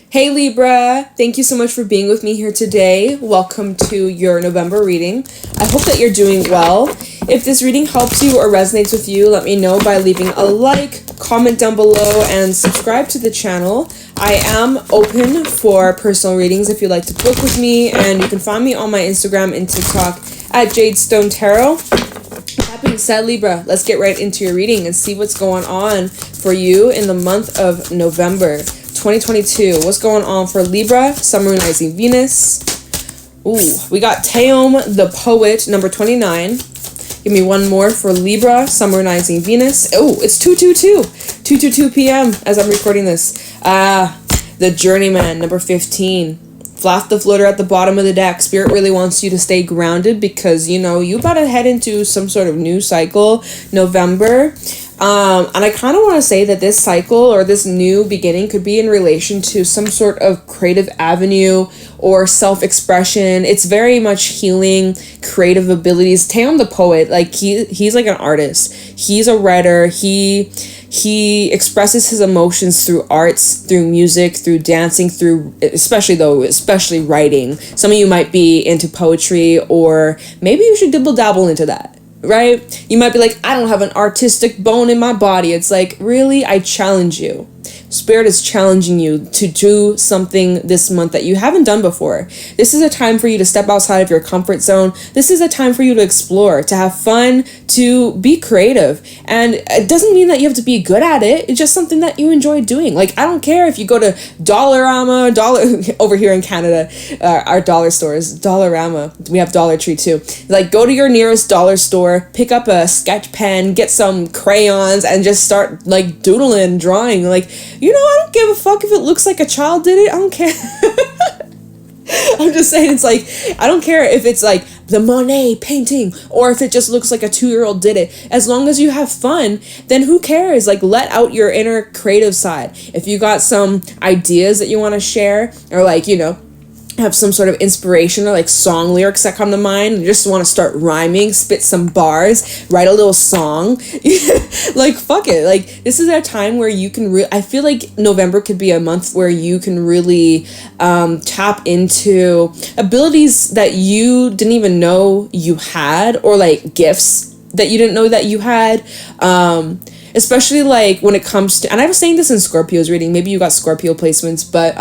Hey Libra, thank you so much for being with me here today. Welcome to your November reading. I hope that you're doing well. If this reading helps you or resonates with you, let me know by leaving a like, comment down below, and subscribe to the channel. I am open for personal readings if you'd like to book with me, and you can find me on my Instagram and TikTok at Jadestone Tarot. That being said, Libra, let's get right into your reading and see what's going on for you in the month of November 2022. What's going on for Libra, Sun, Moon, Rising, Venus? Ooh, we got Teom the Poet, number 29. Give me one more for Libra, Sun, Moon, Rising, Venus. Oh, it's 2:22 p.m. as I'm recording this. The Journeyman, number 15. Flap the floater at the bottom of the deck. Spirit really wants you to stay grounded because, you know, you about to head into some sort of new cycle, November. And I kind of want to say that this cycle or this new beginning could be in relation to some sort of creative avenue or self-expression. It's very much healing, creative abilities. Teom the Poet, like he's like an artist. He's a writer. He expresses his emotions through arts, through music, through dancing, through especially writing. Some of you might be into poetry, or maybe you should dabble into that. Right? You might be like, I don't have an artistic bone in my body. It's like, really? I challenge you. Spirit is challenging you to do something this month that you haven't done before. This is a time for you to step outside of your comfort zone. This is a time for you to explore, to have fun, to be creative. And it doesn't mean that you have to be good at it. It's just something that you enjoy doing. Like, I don't care if you go to Dollarama, over here in Canada, our dollar stores, Dollarama. We have Dollar Tree too. Like, go to your nearest dollar store, pick up a sketch pen, get some crayons, and just start like doodling, drawing. Like, you know, I don't give a fuck if it looks like a child did it. I don't care. I'm just saying, it's like, I don't care if it's like the Monet painting or if it just looks like a 2-year-old did it. As long as you have fun, then who cares? Like, let out your inner creative side. If you got some ideas that you want to share, or like, you know, have some sort of inspiration or like song lyrics that come to mind, you just want to start rhyming, spit some bars, write a little song, like, fuck it. Like, this is a time where you can I feel like November could be a month where you can really tap into abilities that you didn't even know you had, or like gifts that you didn't know that you had, especially like when it comes to, and I was saying this in Scorpio's reading, maybe you got Scorpio placements, but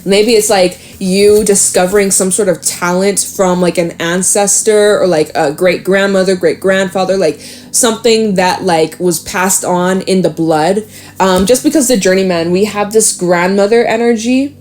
maybe it's like you discovering some sort of talent from like an ancestor, or like a great grandmother, great grandfather, like something that like was passed on in the blood. Just because the Journeyman, we have this grandmother energy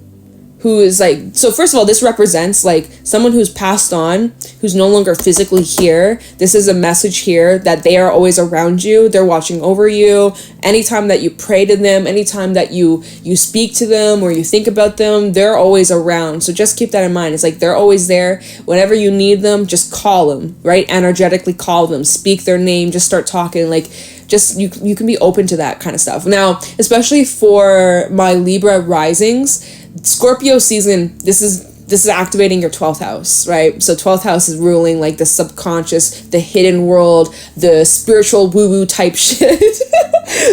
who is like, so first of all, this represents like someone who's passed on, who's no longer physically here. This is a message here that they are always around you. They're watching over you. Anytime that you pray to them, anytime that you speak to them or you think about them, they're always around. So just keep that in mind. It's like they're always there. Whenever you need them, just call them, right? Energetically call them, speak their name, just start talking. Like, just you can be open to that kind of stuff. Now, especially for my Libra risings, Scorpio season, this is activating your 12th house, right? So 12th house is ruling like the subconscious, the hidden world, the spiritual woo-woo type shit.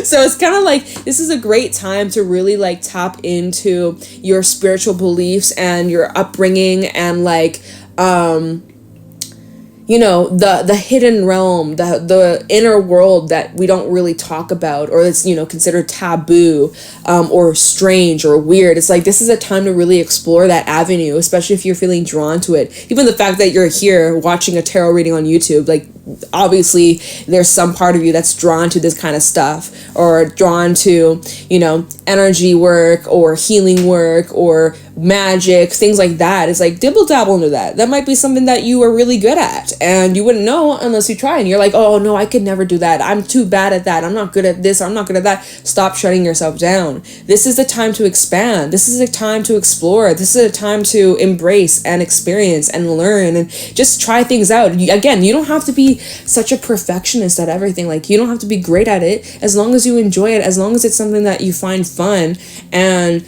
So it's kind of like, this is a great time to really like tap into your spiritual beliefs and your upbringing, and like you know, the hidden realm, the inner world that we don't really talk about, or it's, you know, considered taboo, or strange or weird. It's like, this is a time to really explore that avenue, especially if you're feeling drawn to it. Even the fact that you're here watching a tarot reading on YouTube, like, obviously there's some part of you that's drawn to this kind of stuff, or drawn to, you know, energy work or healing work or magic, things like that. It's like, dabble into that. That might be something that you are really good at, and you wouldn't know unless you try. And you're like, oh no, I could never do that. I'm too bad at that. I'm not good at this. I'm not good at that. Stop shutting yourself down. This is the time to expand. This is a time to explore. This is a time to embrace and experience and learn and just try things out. Again, you don't have to be such a perfectionist at everything. Like, you don't have to be great at it. As long as you enjoy it, as long as it's something that you find fun and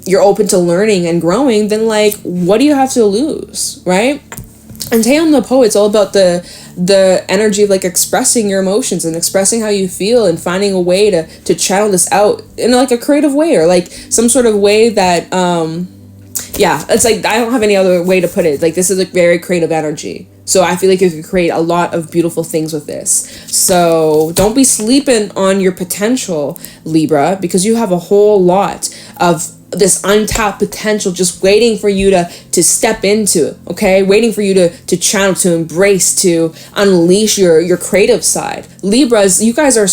you're open to learning and growing, then like, what do you have to lose, right? And Teom the Poet's all about the the energy of like expressing your emotions and expressing how you feel and finding a way to channel this out in like a creative way, or like some sort of way that yeah, it's like I don't have any other way to put it. Like this is a very creative energy. So I feel like you could create a lot of beautiful things with this. So don't be sleeping on your potential, Libra, because you have a whole lot of this untapped potential just waiting for you to step into, okay? Waiting for you to channel, to embrace, to unleash your creative side. Libras, you guys are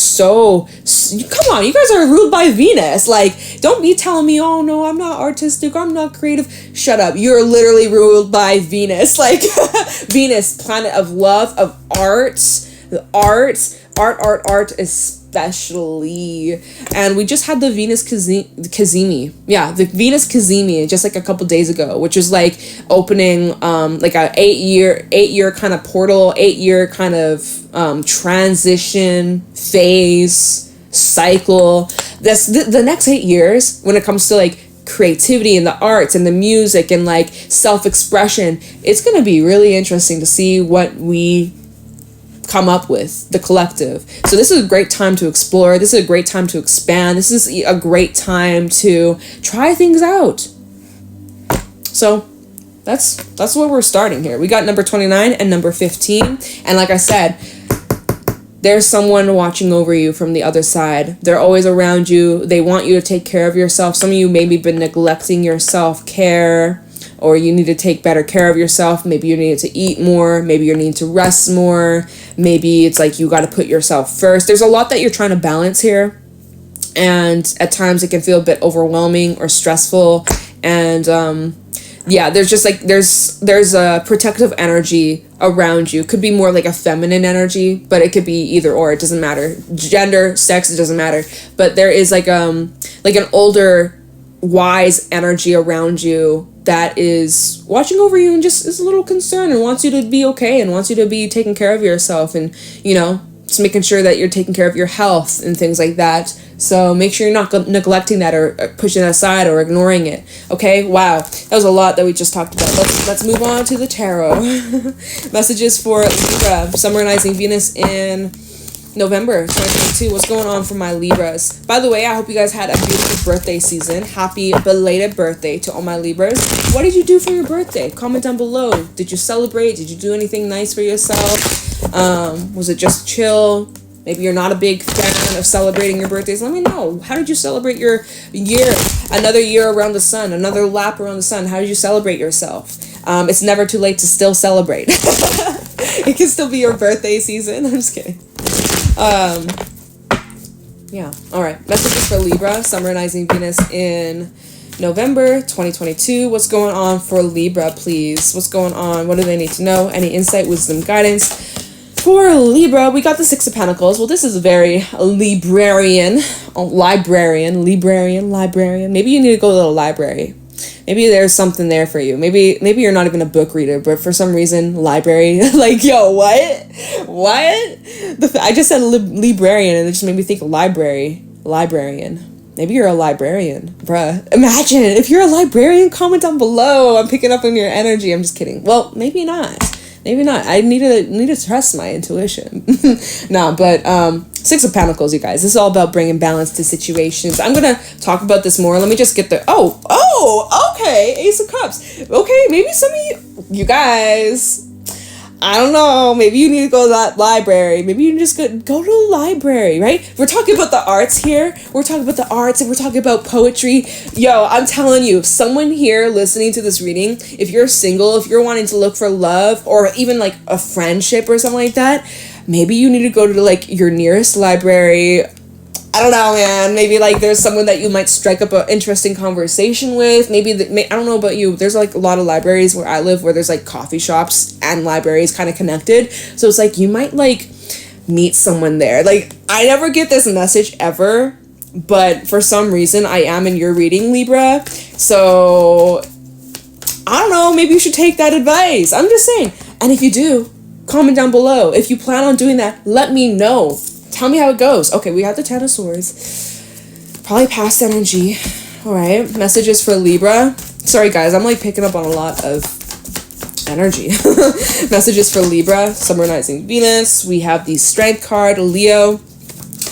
come on, you guys are ruled by Venus. Like, don't be telling me, oh no, I'm not artistic, I'm not creative. Shut up. You're literally ruled by Venus. Like, Venus, planet of love, of art, especially. And we just had the Venus Cazimi. Yeah, the Venus Cazimi just like a couple days ago, which is like opening like a 8-year kind of portal, 8-year kind of transition phase cycle. That's the next 8 years when it comes to like creativity and the arts and the music and like self-expression. It's going to be really interesting to see what we come up with, the collective. So this is a great time to explore. This is a great time to expand. This is a great time to try things out. So that's where we're starting here. We got number 29 and number 15. And like I said, there's someone watching over you from the other side. They're always around you. They want you to take care of yourself. Some of you maybe been neglecting your self-care, or you need to take better care of yourself. Maybe you need to eat more. Maybe you need to rest more. Maybe it's like you got to put yourself first. There's a lot that you're trying to balance here. And at times it can feel a bit overwhelming or stressful. And yeah, there's just like, there's a protective energy around you. Could be more like a feminine energy, but it could be either or. It doesn't matter. Gender, sex, it doesn't matter. But there is like an older, wise energy around you that is watching over you and just is a little concerned and wants you to be okay and wants you to be taking care of yourself and, you know, just making sure that you're taking care of your health and things like that. So make sure you're not neglecting that or pushing it aside or ignoring it. Okay, wow, that was a lot that we just talked about. Let's move on to the tarot. Messages for Libra, Sun rising Venus in November 2022. What's going on for my Libras? By the way, I hope you guys had a beautiful birthday season. Happy belated birthday to all my Libras. What did you do for your birthday? Comment down below. Did you celebrate? Did you do anything nice for yourself? Was it just chill? Maybe you're not a big fan of celebrating your birthdays. Let me know. How did you celebrate your year? Another year around the sun. Another lap around the sun. How did you celebrate yourself? It's never too late to still celebrate. It can still be your birthday season. I'm just kidding. Yeah. All right. Messages for Libra, Sun rising Venus in November 2022. What's going on for Libra, please? What's going on? What do they need to know? Any insight, wisdom, guidance? For Libra, we got the Six of Pentacles. Well, this is very librarian. Maybe you need to go to the library. Maybe there's something there for you. Maybe you're not even a book reader, but for some reason, library, like, yo, what? I just said librarian, and it just made me think librarian. Maybe you're a librarian, bruh. Imagine, if you're a librarian, comment down below. I'm picking up on your energy. I'm just kidding. Well, maybe not. Maybe not. I need to trust my intuition. No, but Six of Pentacles, you guys. This is all about bringing balance to situations. I'm going to talk about this more. Let me just get the... Oh, okay. Ace of Cups. Okay, maybe some of you guys... I don't know, maybe you need to go to that library. Maybe you can just go to the library, right? We're talking about the arts here. We're talking about the arts and we're talking about poetry. Yo, I'm telling you, someone here listening to this reading, if you're single, if you're wanting to look for love or even like a friendship or something like that, maybe you need to go to like your nearest library. I don't know, man. Maybe like there's someone that you might strike up an interesting conversation with. Maybe I don't know about you. There's like a lot of libraries where I live where there's like coffee shops and libraries kind of connected. So it's like you might like meet someone there. Like I never get this message ever, but for some reason I am in your reading, Libra. So I don't know. Maybe you should take that advice. I'm just saying. And if you do, comment down below. If you plan on doing that, let me know. Tell me how it goes. Okay, we have the Ten of Swords. Probably past energy. All right. Messages for Libra. Sorry, guys. I'm like picking up on a lot of energy. Messages for Libra, Sun, Moon, Rising, Venus. We have the Strength card, Leo.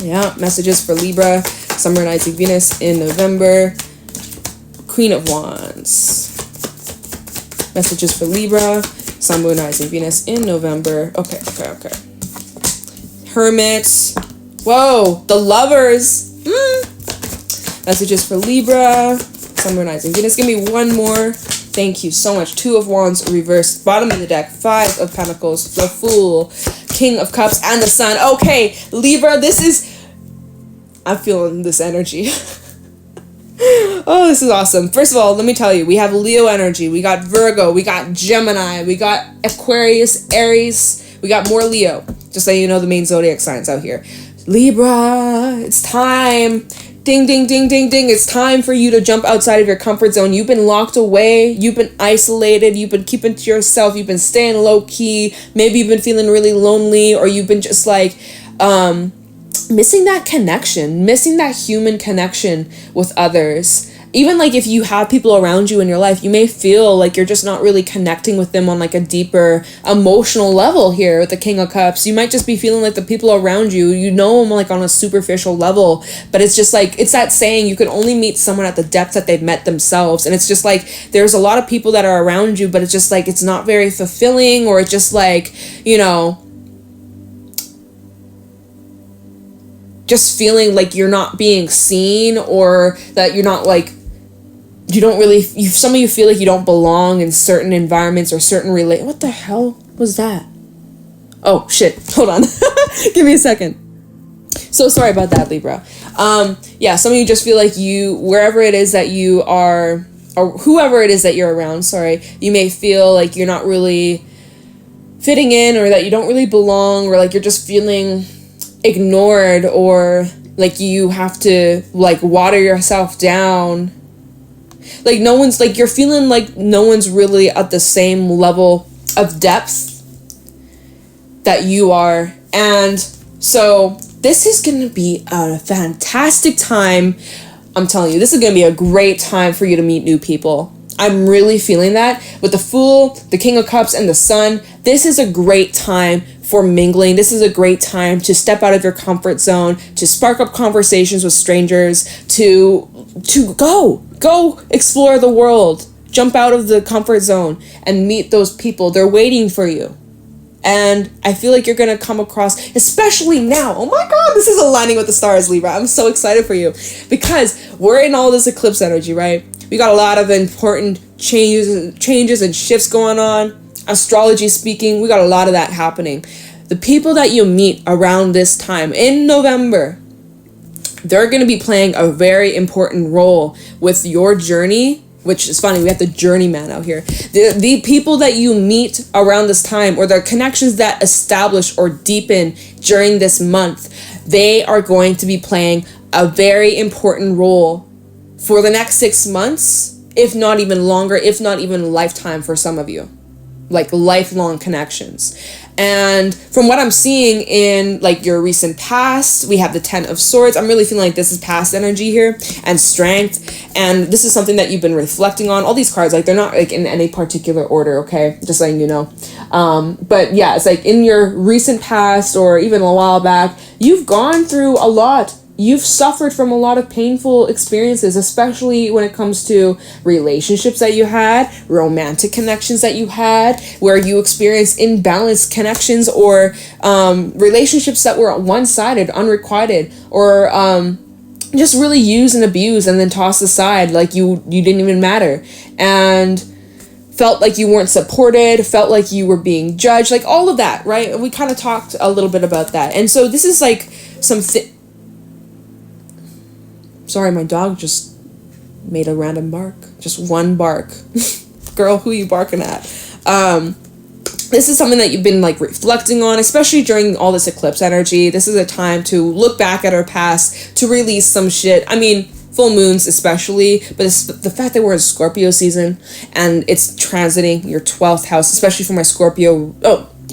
Yeah, messages for Libra, Sun, Moon, Rising, Venus in November. Queen of Wands. Messages for Libra, Sun, Moon, Rising, Venus in November. Okay. Hermit. Whoa, the Lovers. Messages for Libra, Sun, Moon, Rising, Venus. Give me one more. Thank you so much. Two of Wands reversed. Bottom of the deck. Five of Pentacles. The Fool. King of Cups and the Sun. Okay, Libra, I'm feeling this energy. Oh, this is awesome. First of all, let me tell you, we have Leo energy. We got Virgo. We got Gemini. We got Aquarius, Aries. We got more Leo. Just so you know the main zodiac signs out here. Libra, it's time. Ding, ding, ding, ding, ding. It's time for you to jump outside of your comfort zone. You've been locked away. You've been isolated. You've been keeping to yourself. You've been staying low key. Maybe you've been feeling really lonely, or you've been just like missing that connection, missing that human connection with others. Even like if you have people around you in your life, you may feel like you're just not really connecting with them on like a deeper emotional level here with the King of Cups. You might just be feeling like the people around you, you know them like on a superficial level, but it's just like, it's that saying, you can only meet someone at the depth that they've met themselves. And it's just like, there's a lot of people that are around you, but it's just like, it's not very fulfilling, or it's just like, you know, just feeling like you're not being seen, or that you're not like, you don't really, some of you feel like you don't belong in certain environments or certain what the hell was that? Oh shit, hold on. Give me a second. So sorry about that, Libra. Yeah, some of you just feel like wherever it is that you are, or whoever it is that you're around, you may feel like you're not really fitting in, or that you don't really belong, or like you're just feeling ignored, or like you have to like water yourself down. Like no one's, like you're feeling like no one's really at the same level of depth that you are. And so this is going to be a fantastic time. I'm telling you, this is going to be a great time for you to meet new people. I'm really feeling that with the Fool, the King of Cups, and the Sun. This is a great time for mingling. This is a great time to step out of your comfort zone, to spark up conversations with strangers, to go explore the world, jump out of the comfort zone and meet those people. They're waiting for you. And I feel like you're going to come across, especially now. Oh my God, this is aligning with the stars, Libra. I'm so excited for you because we're in all this eclipse energy, right? We got a lot of important changes and shifts going on. Astrology speaking, we got a lot of that happening. The people that you meet around this time in November, they're going to be playing a very important role with your journey, which is funny. We have the journeyman out here. The people that you meet around this time, or the connections that establish or deepen during this month, they are going to be playing a very important role for the next 6 months, if not even longer, if not even lifetime for some of you. Like lifelong connections. And from what I'm seeing in like your recent past, we have the 10 of Swords. I'm really feeling like this is past energy here, and strength. And this is something that you've been reflecting on. All these cards, like they're not like in any particular order, okay? Just letting you know. But yeah, it's like in your recent past, or even a while back, you've gone through a lot. You've suffered from a lot of painful experiences, especially when it comes to relationships that you had, romantic connections that you had, where you experienced imbalanced connections, or relationships that were one-sided, unrequited, or just really used and abused and then tossed aside like you didn't even matter, and felt like you weren't supported, felt like you were being judged, like all of that, right? We kind of talked a little bit about that. And so this is like Sorry, my dog just made a random bark. Just one bark. Girl, who you barking at? This is something that you've been like reflecting on, especially during all this eclipse energy. This is a time to look back at our past, to release some shit. I mean, full moons especially, but it's the fact that we're in Scorpio season and it's transiting your 12th house, especially for my Scorpio.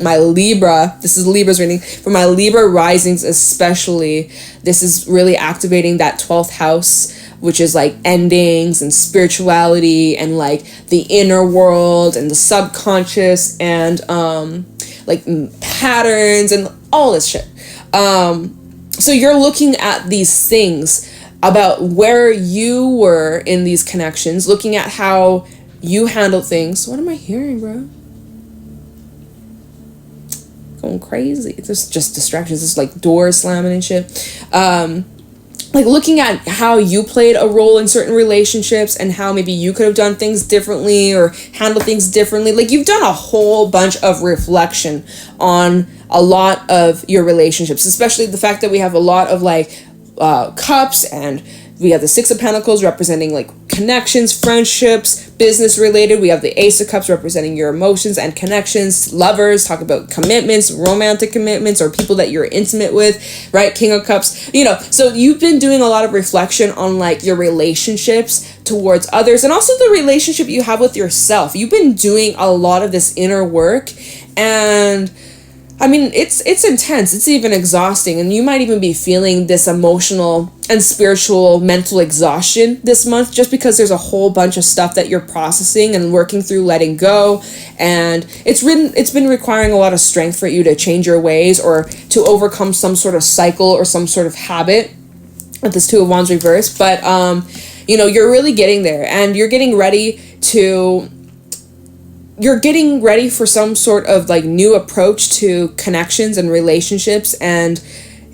My Libra, this is Libra's reading. For my Libra risings especially, this is really activating that 12th house which is like endings and spirituality and like the inner world and the subconscious and like patterns and all this shit. So you're looking at these things about where you were in these connections, looking at how you handle things. What am I hearing, bro? Going crazy. It's just distractions. It's like doors slamming and shit. Like looking at how you played a role in certain relationships and how maybe you could have done things differently or handled things differently. Like you've done a whole bunch of reflection on a lot of your relationships, especially the fact that we have a lot of like cups, and we have the Six of Pentacles representing like connections, friendships, business related. We have the Ace of Cups representing your emotions and connections. Lovers, talk about commitments, romantic commitments, or people that you're intimate with, right? King of Cups, you know. So you've been doing a lot of reflection on like your relationships towards others, and also the relationship you have with yourself. You've been doing a lot of this inner work, and I mean, it's intense. It's even exhausting. And you might even be feeling this emotional and spiritual mental exhaustion this month, just because there's a whole bunch of stuff that you're processing and working through, letting go. And it's been requiring a lot of strength for you to change your ways or to overcome some sort of cycle or some sort of habit with this Two of Wands reverse. But, you know, you're really getting there, and you're getting ready for some sort of like new approach to connections and relationships, and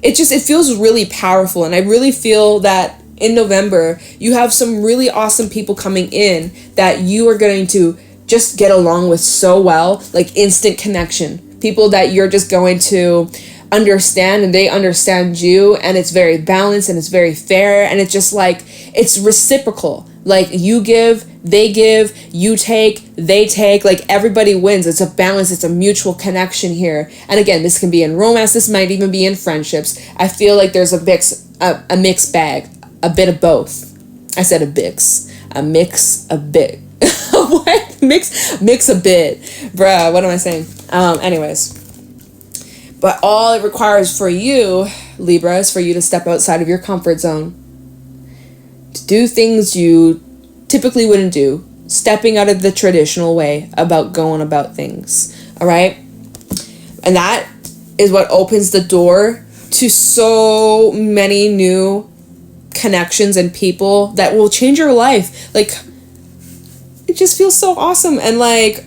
it feels really powerful. And I really feel that in November you have some really awesome people coming in that you are going to just get along with so well, like instant connection, people that you're just going to understand and they understand you, and it's very balanced and it's very fair, and it's just like it's reciprocal. Like you give, they give, you take, they take, like everybody wins. It's a balance, it's a mutual connection here. And again, this can be in romance, this might even be in friendships. I feel like there's a mixed bag, a bit of both. I said a bit. What? Mix a bit. Bruh, what am I saying? Anyways. But all it requires for you, Libra, is for you to step outside of your comfort zone. To do things you typically wouldn't do. Stepping out of the traditional way about going about things. All right? And that is what opens the door to so many new connections and people that will change your life. Like, it just feels so awesome. And like,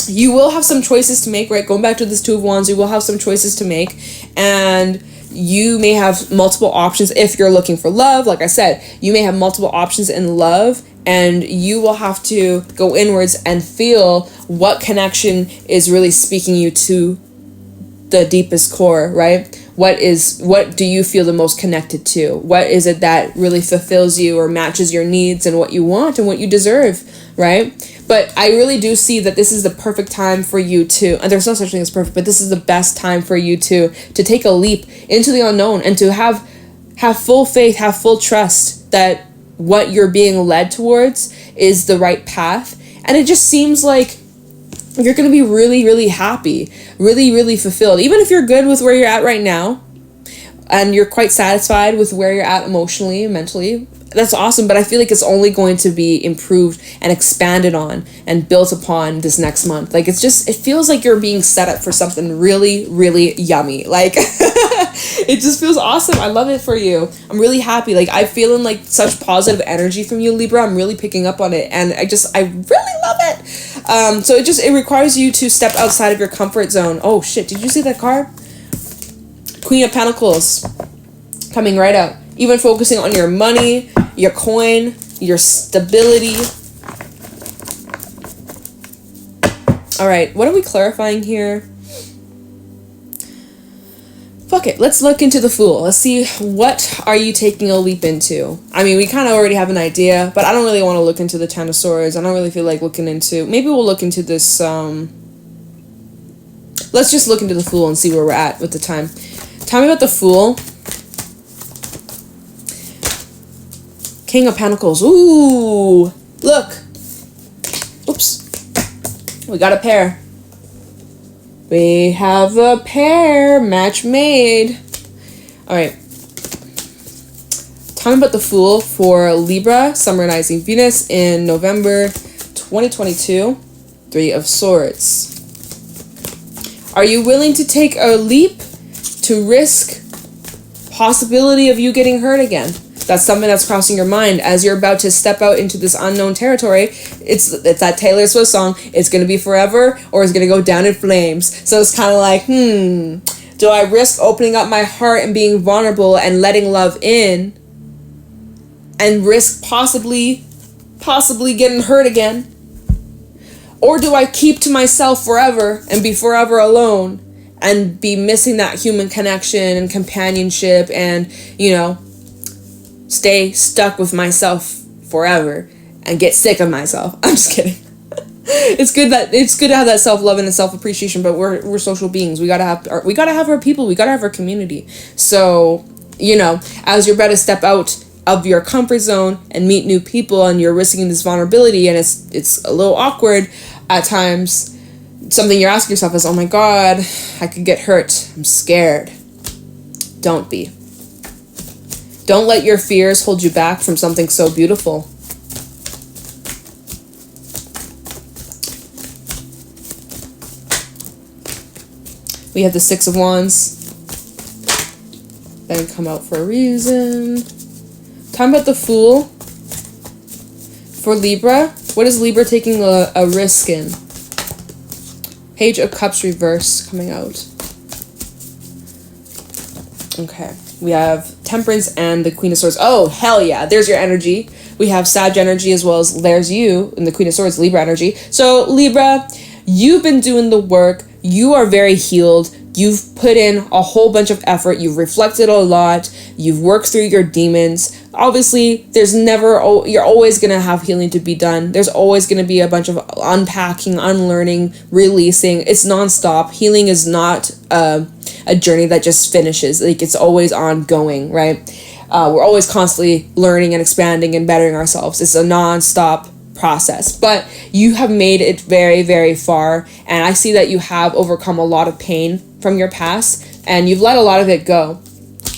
you will have some choices to make, right? Going back to this Two of Wands, you will have some choices to make, and you may have multiple options if you're looking for love. Like I said, you may have multiple options in love, and you will have to go inwards and feel what connection is really speaking you to the deepest core, right? What do you feel the most connected to? What is it that really fulfills you or matches your needs and what you want and what you deserve, right? But I really do see that this is the perfect time for you to, and there's no such thing as perfect, but this is the best time for you to take a leap into the unknown and to have full faith, have full trust that what you're being led towards is the right path. And it just seems like you're going to be really, really happy, really, really fulfilled. Even if you're good with where you're at right now and you're quite satisfied with where you're at emotionally, mentally, that's awesome. But I feel like it's only going to be improved and expanded on and built upon this next month. Like, it feels like you're being set up for something really, really yummy. Like, it just feels awesome. I love it for you. I'm really happy. Like, I'm feeling like such positive energy from you, Libra. I'm really picking up on it. And I really love it. So it requires you to step outside of your comfort zone. Oh shit, did you see that card? Queen of Pentacles coming right out. Even focusing on your money, your coin, your stability. All right, what are we clarifying here? Fuck it, let's look into the Fool. Let's see, what are you taking a leap into? I mean, we kind of already have an idea, but I don't really want to look into the Ten of Swords. I don't really feel like looking into, maybe we'll look into this, let's just look into the Fool and see where we're at with the time. Tell me about the Fool. King of Pentacles. Ooh, look. Oops. We got a pair. We have a pair. Match made. All right. Tell me about the Fool for Libra, Sun, Rising, Venus in November 2022. 3 of Swords. Are you willing to take a leap to risk possibility of you getting hurt again? That's something that's crossing your mind as you're about to step out into this unknown territory. It's that Taylor Swift song, it's going to be forever or it's going to go down in flames. So it's kind of like, do I risk opening up my heart and being vulnerable and letting love in and risk possibly getting hurt again? Or do I keep to myself forever and be forever alone and be missing that human connection and companionship and, stay stuck with myself forever and get sick of myself? I'm just kidding. It's good to have that self-love and self-appreciation, but we're social beings. We gotta have our people. We gotta have our community. So, as you're about to step out of your comfort zone and meet new people, and you're risking this vulnerability, and it's a little awkward at times. Something you're asking yourself is, oh my God, I could get hurt. I'm scared. Don't be. Don't let your fears hold you back from something so beautiful. We have the 6 of Wands. That can come out for a reason. Talking about the Fool for Libra. What is Libra taking a risk in? Page of Cups reverse coming out. Okay. We have Temperance and the Queen of Swords. Oh, hell yeah. There's your energy. We have Sag energy as well as there's you and the Queen of Swords, Libra energy. So Libra, you've been doing the work. You are very healed. You've put in a whole bunch of effort. You've reflected a lot. You've worked through your demons. Obviously, you're always going to have healing to be done. There's always going to be a bunch of unpacking, unlearning, releasing. It's nonstop. Healing is not a journey that just finishes. Like, it's always ongoing, right? We're always constantly learning and expanding and bettering ourselves. It's a nonstop process, but you have made it very, very far, and I see that you have overcome a lot of pain from your past, and you've let a lot of it go,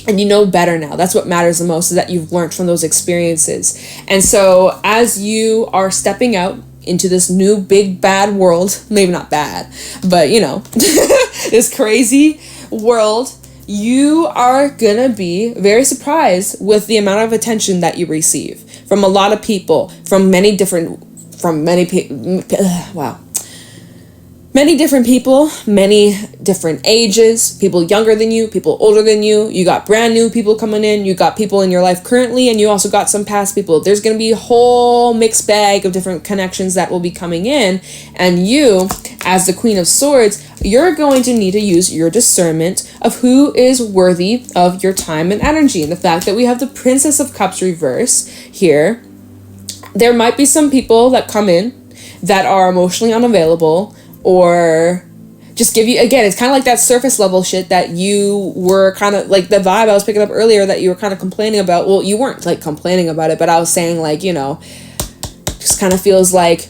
and you know better now. That's what matters the most, is that you've learned from those experiences. And so as you are stepping out into this new big bad world, maybe not bad, but this crazy world, you are gonna be very surprised with the amount of attention that you receive from a lot of people, many different people, many different ages, people younger than you, people older than you. You got brand new people coming in. You got people in your life currently, and you also got some past people. There's going to be a whole mixed bag of different connections that will be coming in. And you, as the Queen of Swords, you're going to need to use your discernment of who is worthy of your time and energy. And the fact that we have the Princess of Cups reverse here, there might be some people that come in that are emotionally unavailable, or just give you, again, it's kind of like that surface level shit that you were kind of, like the vibe I was picking up earlier that you were kind of complaining about. Well, you weren't like complaining about it, but I was saying like, just kind of feels like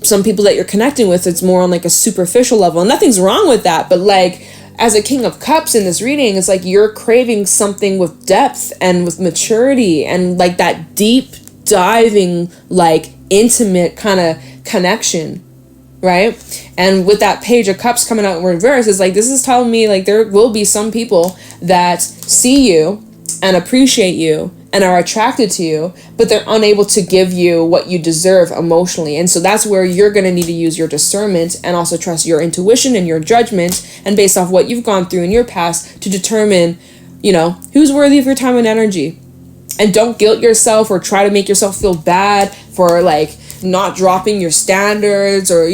some people that you're connecting with, it's more on like a superficial level, and nothing's wrong with that. But like, as a King of Cups in this reading, it's like you're craving something with depth and with maturity and like that deep diving, like intimate kind of connection, right? And with that Page of Cups coming out in reverse, it's like, this is telling me like there will be some people that see you and appreciate you and are attracted to you, but they're unable to give you what you deserve emotionally. And so that's where you're going to need to use your discernment and also trust your intuition and your judgment, and based off what you've gone through in your past, to determine, who's worthy of your time and energy. And don't guilt yourself or try to make yourself feel bad for like not dropping your standards or,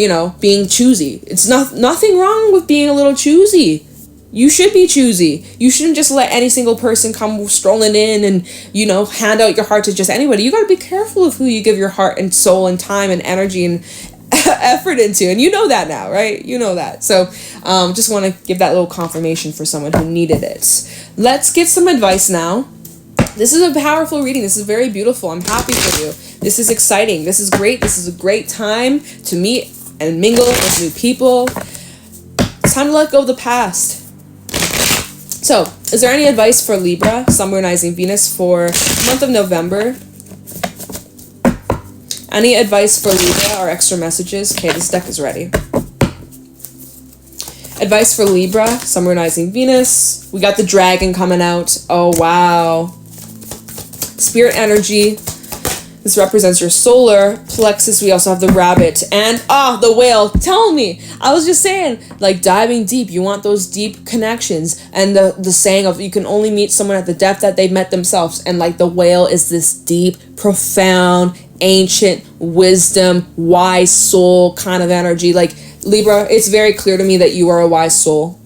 being choosy. It's nothing wrong with being a little choosy. You should be choosy. You shouldn't just let any single person come strolling in and, hand out your heart to just anybody. You got to be careful of who you give your heart and soul and time and energy and effort into. And you know that now, right? You know that. So just want to give that little confirmation for someone who needed it. Let's get some advice now. This is a powerful reading. This is very beautiful. I'm happy for you. This is exciting. This is great. This is a great time to meet and mingle with new people. It's time to let go of the past. So, is there any advice for Libra, Sun, Moon, Rising, Venus for the month of November? Any advice for Libra or extra messages? Okay, this deck is ready. Advice for Libra, Sun, Moon, Rising, Venus. We got the dragon coming out. Oh, wow. Spirit energy. This represents your solar plexus. We also have the rabbit and the whale. Tell me, I was just saying, like, diving deep. You want those deep connections, and the saying of you can only meet someone at the depth that they've met themselves. And like the whale is this deep, profound, ancient wisdom, wise soul kind of energy. Like Libra, it's very clear to me that you are a wise soul.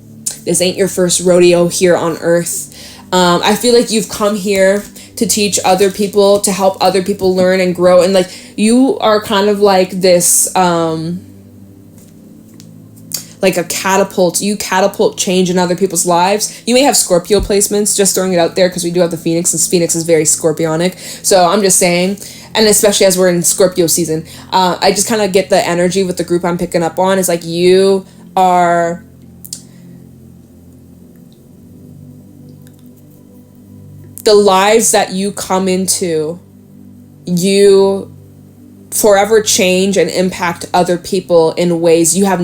This ain't your first rodeo here on Earth. I feel like you've come here to teach other people, to help other people learn and grow, and like you are kind of like this like a catapult. You catapult change in other people's lives. You may have Scorpio placements, just throwing it out there, because we do have the Phoenix, and Phoenix is very Scorpionic. So I'm just saying, and especially as we're in Scorpio season, I just kind of get the energy with the group I'm picking up on. It's like you are the lives that you come into, you forever change and impact other people in ways you don't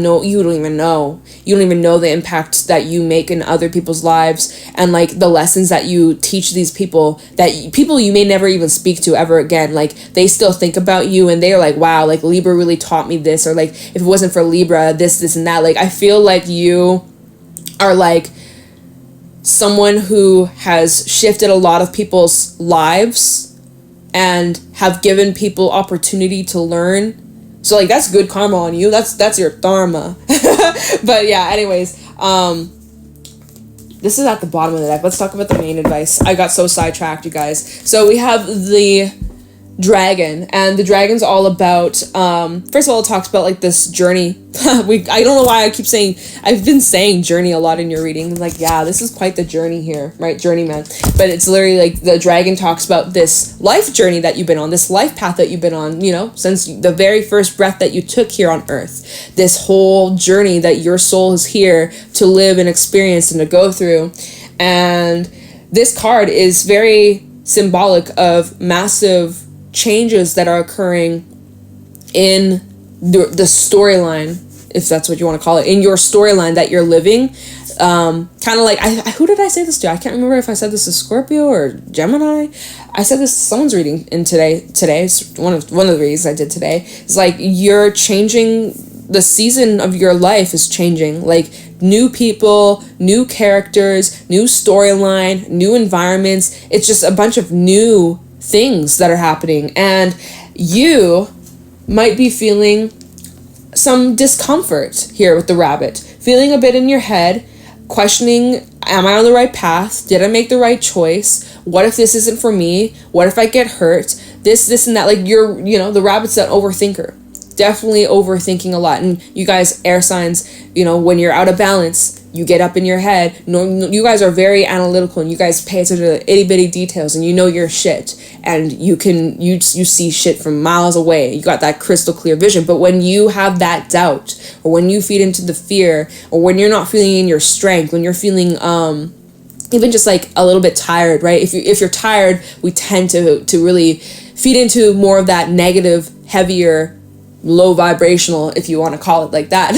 even know the impact that you make in other people's lives, and like the lessons that you teach these people, that people you may never even speak to ever again, like they still think about you and they're like, wow, like Libra really taught me this, or like if it wasn't for Libra, this and that. Like I feel like you are like someone who has shifted a lot of people's lives and have given people opportunity to learn. So like that's good karma on you. That's your dharma. But yeah, anyways, this is at the bottom of the deck. Let's talk about the main advice. I got so sidetracked, you guys. So we have the dragon, and the dragon's all about first of all, it talks about like this journey. I don't know why I've been saying journey a lot in your reading. Like, yeah, this is quite the journey here, right? Journeyman. But it's literally like the dragon talks about this life journey that you've been on, this life path that you've been on, you know, since the very first breath that you took here on Earth. This whole journey that your soul is here to live and experience and to go through. And this card is very symbolic of massive changes that are occurring in the storyline, if that's what you want to call it, in your storyline that you're living. Kind of like, who did I say this to? I can't remember if I said this to Scorpio or Gemini. I said this to someone's reading in today. It's one of the readings I did today. It's like you're changing, the season of your life is changing. Like new people, new characters, new storyline, new environments. It's just a bunch of new things that are happening, and you might be feeling some discomfort here with the rabbit, feeling a bit in your head, questioning, am I on the right path? Did I make the right choice? What if this isn't for me? What if I get hurt? This and that. Like you're, you know, the rabbit's that overthinker, definitely overthinking a lot. And you guys, air signs, you know, when you're out of balance, you get up in your head. No, you guys are very analytical, and you guys pay attention to the itty bitty details, and you know your shit, and you see shit from miles away. You got that crystal clear vision. But when you have that doubt, or when you feed into the fear, or when you're not feeling in your strength, when you're feeling even just like a little bit tired, right? If you're tired, we tend to really feed into more of that negative, heavier, low vibrational, if you want to call it like that.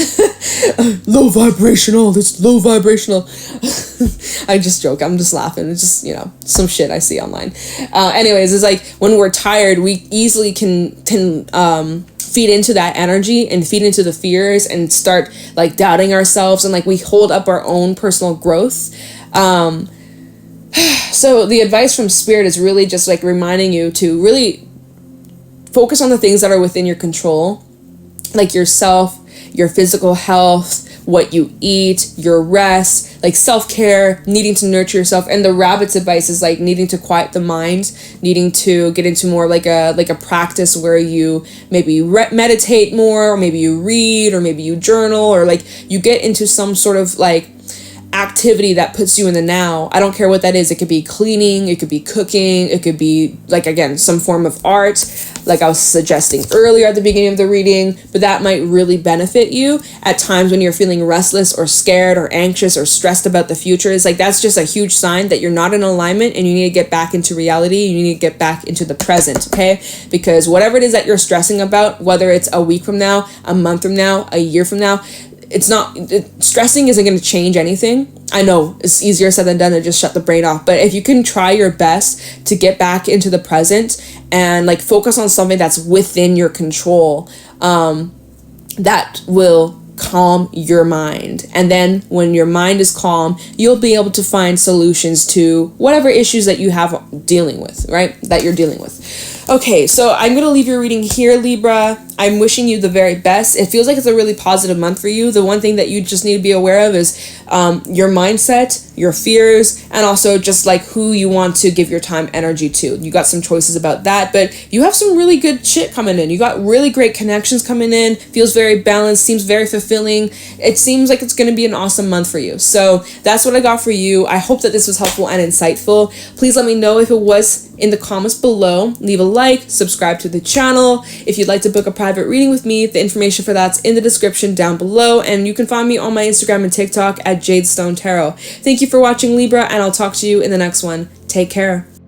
Low vibrational. I just joke. I'm just laughing. It's just, you know, some shit I see online. Anyways, it's like when we're tired, we easily can feed into that energy and feed into the fears and start like doubting ourselves, and like we hold up our own personal growth. So the advice from Spirit is really just like reminding you to really focus on the things that are within your control, like yourself, your physical health, what you eat, your rest, like self-care, needing to nurture yourself. And the rabbit's advice is like needing to quiet the mind, needing to get into more like a practice where you maybe meditate more, or maybe you read, or maybe you journal, or like you get into some sort of like activity that puts you in the now. I don't care what that is. It could be cleaning, it could be cooking, it could be, like, again, some form of art, like I was suggesting earlier at the beginning of the reading, but that might really benefit you at times when you're feeling restless or scared or anxious or stressed about the future. It's like, that's just a huge sign that you're not in alignment and you need to get back into reality. You need to get back into the present, okay? Because whatever it is that you're stressing about, whether it's a week from now, a month from now, a year from now, stressing isn't going to change anything. I know it's easier said than done to just shut the brain off, but if you can try your best to get back into the present and like focus on something that's within your control, that will calm your mind. And then when your mind is calm, you'll be able to find solutions to whatever issues that you have dealing with, right? That you're dealing with. Okay, so I'm going to leave your reading here, Libra. I'm wishing you the very best. It feels like it's a really positive month for you. The one thing that you just need to be aware of is your mindset, your fears, and also just like who you want to give your time energy to. You got some choices about that, but you have some really good shit coming in. You got really great connections coming in. Feels very balanced, seems very fulfilling. It seems like it's going to be an awesome month for you. So that's what I got for you. I hope that this was helpful and insightful. Please let me know if it was in the comments below. Leave a like, subscribe to the channel. If you'd like to book a private reading with me, the information for that's in the description down below, and you can find me on my Instagram and TikTok at Jadestone Tarot. Thank you for watching, Libra, and I'll talk to you in the next one. Take care.